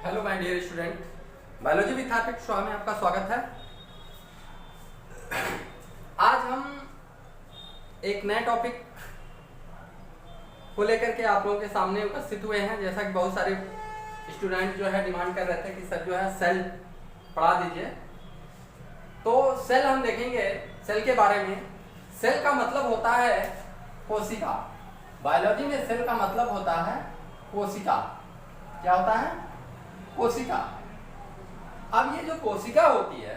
Hello my dear student, biology with Harpic show में आपका स्वागत है। आज हम एक नए टॉपिक को लेकर के आप लोगों के सामने उपस्थित हुए हैं। जैसा कि बहुत सारे स्टूडेंट जो है डिमांड कर रहे थे कि सर जो है सेल पढ़ा दीजिए, तो सेल हम देखेंगे। सेल के बारे में, सेल का मतलब होता है कोशिका। बायोलॉजी में सेल का मतलब होता है कोशिका। क्या होता है? कोशिका। अब ये जो कोशिका होती है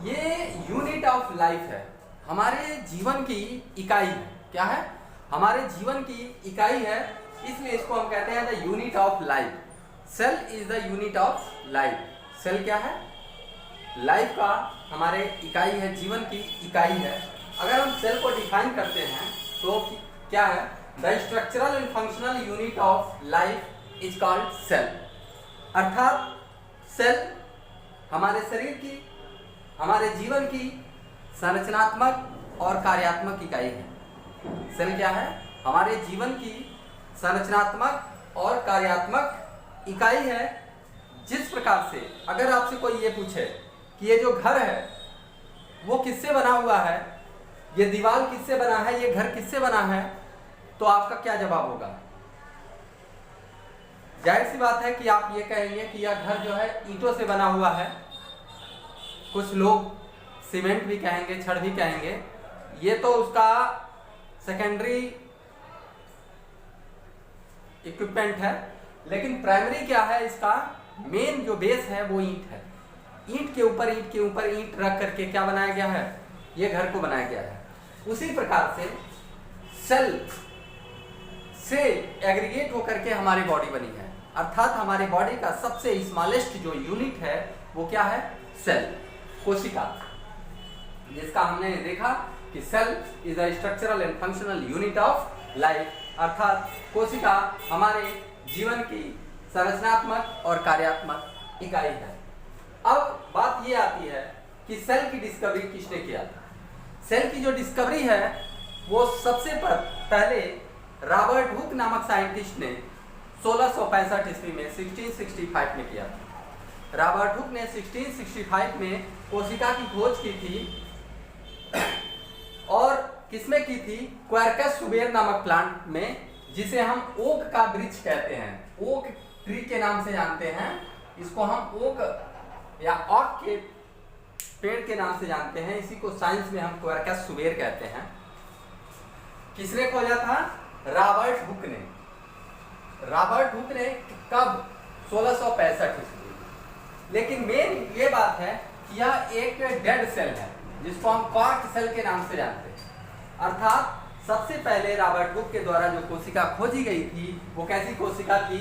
ये यूनिट ऑफ लाइफ है, हमारे जीवन की इकाई है। क्या है? हमारे जीवन की इकाई है, इसलिए इसको हम कहते हैं the unit of life. Cell is the unit of life. Cell क्या है? लाइफ का हमारे इकाई है, जीवन की इकाई है। अगर हम सेल को डिफाइन करते हैं तो क्या है? The structural and functional unit of life is called cell. अर्थात सेल हमारे शरीर की, हमारे जीवन की संरचनात्मक और कार्यात्मक इकाई है। सेल क्या है? हमारे जीवन की संरचनात्मक और कार्यात्मक इकाई है। जिस प्रकार से अगर आपसे कोई ये पूछे कि ये जो घर है वो किससे बना हुआ है, ये दीवार किससे बना है, ये घर किससे बना है, तो आपका क्या जवाब होगा? जाहिर सी बात है कि आप ये कहेंगे कि यह घर जो है ईंटों से बना हुआ है। कुछ लोग सीमेंट भी कहेंगे, छड़ भी कहेंगे। ये तो उसका सेकेंडरी इक्विपमेंट है, लेकिन प्राइमरी क्या है? इसका मेन जो बेस है वो ईंट है। ईंट के ऊपर ईंट रख करके क्या बनाया गया है? ये घर को बनाया गया है। उसी प्रकार से सेल से एग्रीगेट होकर के हमारी बॉडी बनी है। अर्थात हमारी बॉडी का सबसे स्मॉलेस्ट जो यूनिट है वो क्या है? सेल, कोशिका। जिसका हमने देखा कि cell is the structural and functional unit of life. अर्थात कोशिका हमारे जीवन की संरचनात्मक और कार्यात्मक इकाई है। अब बात ये आती है कि सेल की डिस्कवरी किसने किया था? सेल की जो डिस्कवरी है वो सबसे पहले रॉबर्ट हुक नामक साइंटिस्ट ने 1665 ईस्वी में 1665 में किया था। रॉबर्ट हुक ने 1665 में कोशिका की खोज की थी और किसमें की थी? क्वार्कस सुबेर नामक प्लांट में, जिसे हम ओक का वृक्ष कहते हैं, ओक ट्री के नाम से जानते हैं। इसको हम ओक या ऑक के पेड़ के नाम से जानते हैं। इसी को साइंस में हम क्वार्कस सुबेर कहते हैं। किसने खोजा था? रॉबर्ट हुक ने। रॉबर्ट हुक ने कब? 1665 ईस्वी। लेकिन मेन ये बात है कि यह एक डेड सेल है जिसको हम कॉर्क सेल के नाम से जानते हैं। अर्थात सबसे पहले रॉबर्ट हुक के द्वारा जो कोशिका खोजी गई थी वो कैसी कोशिका थी?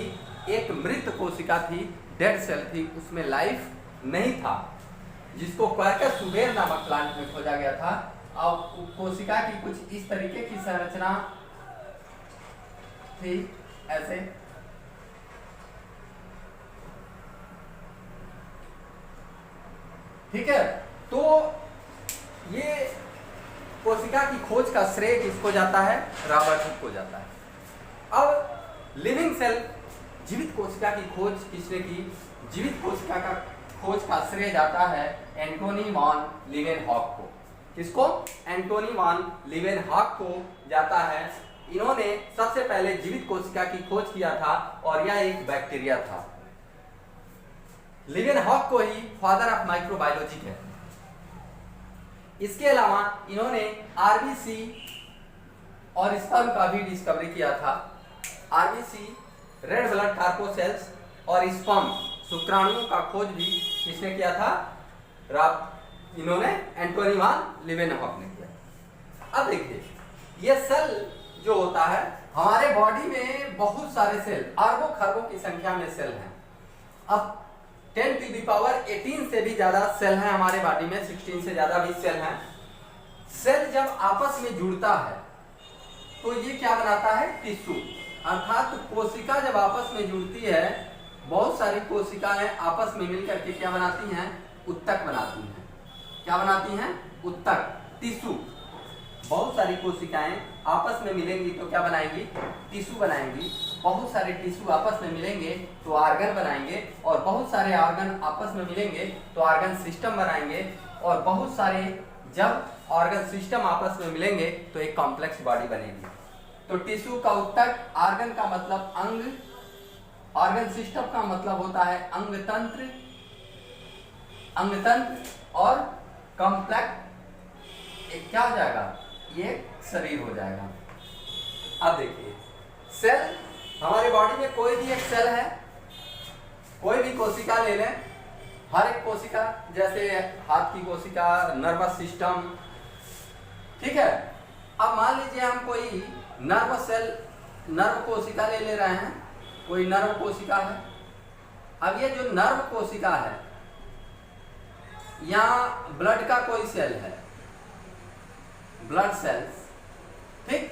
एक मृत कोशिका थी, डेड सेल थी, उसमें लाइफ नहीं था, जिसको क्वार्कस सुबेर नामक प्लांट में खोजा गया था। और कोशिका की कुछ इस तरीके की संरचना थी, ऐसे। ठीक है, तो ये कोशिका की खोज का श्रेय किसको जाता है? रॉबर्ट हुक को जाता है। अब लिविंग सेल, जीवित कोशिका की खोज किसने की? जीवित कोशिका का खोज का श्रेय जाता है एंटोनी वॉन लीवेनहॉक को। किसको? एंटोनी वॉन लीवेनहॉक को जाता है। इन्होंने सबसे पहले जीवित कोशिका की खोज किया था और यह एक बैक्टीरिया था। लीवेनहॉक को ही फादर ऑफ माइक्रोबायोलॉजी कहते हैं। इसके अलावा इन्होंने आरबीसी और स्पर्म का भी डिस्कवरी किया था। आरबीसी, रेड ब्लड कार्पोसेल्स, और स्पर्म, शुक्राणुओं का खोज भी किसने किया था? इन्होंने एंटोनी वॉन लीवेनहॉक ने किया। अब देखिए, ये सेल जो होता है, हमारे बॉडी में बहुत सारे सेल, अरबों खरबों की संख्या में सेल हैं। अब 10 टू द पावर 18 से भी ज्यादा सेल हैं हमारे बॉडी में, 16 से ज्यादा भी सेल हैं। सेल जब आपस में जुड़ता है तो ये क्या बनाता है? टिश्यू। अर्थात कोशिका जब आपस में जुड़ती है, बहुत सारी कोशिकाएं आपस में मिलकर के क्या बनाती हैं? उत्तक बनाती हैं। क्या बनाती हैं? उत्तक, टिश्यू। बहुत सारी कोशिकाएं आपस में मिलेंगी तो क्या बनाएंगी, टिश्यू बनाएंगी। बहुत सारे टिश्यू आपस में मिलेंगे तो ऑर्गन बनाएंगे, और बहुत सारे ऑर्गन आपस में मिलेंगे तो ऑर्गन सिस्टम बनाएंगे, और बहुत सारे जब ऑर्गन सिस्टम आपस में मिलेंगे तो एक कॉम्प्लेक्स बॉडी बनेगी। तो टिश्यू का उत्तक, ऑर्गन का मतलब अंग, ऑर्गन सिस्टम का मतलब होता है अंग तंत्र, और कॉम्प्लेक्स एक क्या हो जाएगा, ये शरीर हो जाएगा। अब देखिए सेल, हमारे बॉडी में कोई भी एक सेल है, कोई भी कोशिका ले लें, हर एक कोशिका, जैसे हाथ की कोशिका, नर्वस सिस्टम, ठीक है। अब मान लीजिए हम कोई नर्व सेल, नर्व कोशिका ले रहे हैं, कोई नर्व कोशिका है। अब ये जो नर्व कोशिका है, या ब्लड का कोई सेल है, ब्लड सेल्स, ठीक।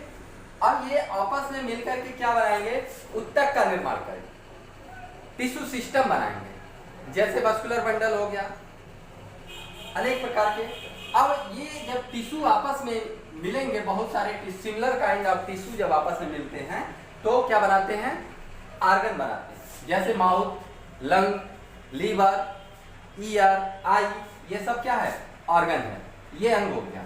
अब ये आपस में मिलकर के क्या बनाएंगे, उत्तक का निर्माण करेंगे, टिश्यू सिस्टम बनाएंगे, जैसे मस्कुलर बंडल हो गया, अनेक प्रकार के। अब ये जब टिश्यू आपस में मिलेंगे, बहुत सारे सिमिलर काइंड ऑफ टिश्यू जब आपस में मिलते हैं तो क्या बनाते हैं, ऑर्गन बनाते हैं, जैसे माउथ, लंग, लीवर, ईयर, आई, ये सब क्या है, ऑर्गन है, ये अंग हो गया।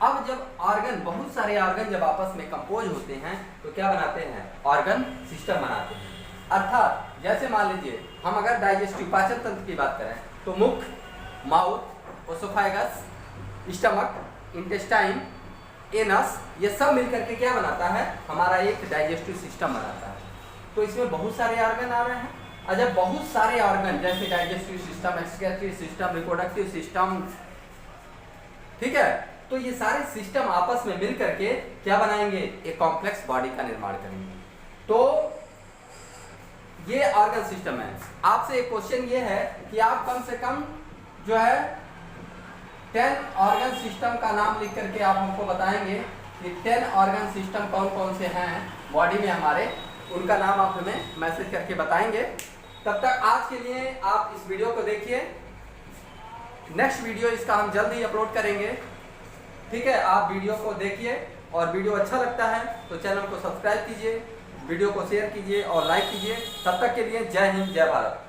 अब जब ऑर्गन, बहुत सारे ऑर्गन जब आपस में कंपोज होते हैं तो क्या बनाते हैं, ऑर्गन सिस्टम बनाते हैं। अर्थात जैसे मान लीजिए हम अगर डाइजेस्टिव पाचन तंत्र की बात करें तो मुख, माउथ, ओसोफाइगस, स्टमक, इंटेस्टाइन, एनस, ये सब मिलकर के क्या बनाता है, हमारा एक डाइजेस्टिव सिस्टम बनाता है। तो इसमें बहुत सारे ऑर्गन आ रहे हैं, और जब बहुत सारे ऑर्गन जैसे digestive system, excretory system, reproductive system, ठीक है, तो ये सारे सिस्टम आपस में मिल करके क्या बनाएंगे, एक कॉम्प्लेक्स बॉडी का निर्माण करेंगे। तो ये ऑर्गन सिस्टम है। आपसे एक क्वेश्चन ये है कि आप कम से कम जो है 10 ऑर्गन सिस्टम का नाम लिख करके आप हमको बताएंगे कि 10 ऑर्गन सिस्टम कौन कौन से हैं बॉडी में हमारे, उनका नाम आप हमें मैसेज करके बताएंगे। तब तक आज के लिए आप इस वीडियो को देखिए, नेक्स्ट वीडियो इसका हम जल्द ही अपलोड करेंगे, ठीक है। आप वीडियो को देखिए, और वीडियो अच्छा लगता है तो चैनल को सब्सक्राइब कीजिए, वीडियो को शेयर कीजिए और लाइक कीजिए। तब तक के लिए जय हिंद, जय भारत।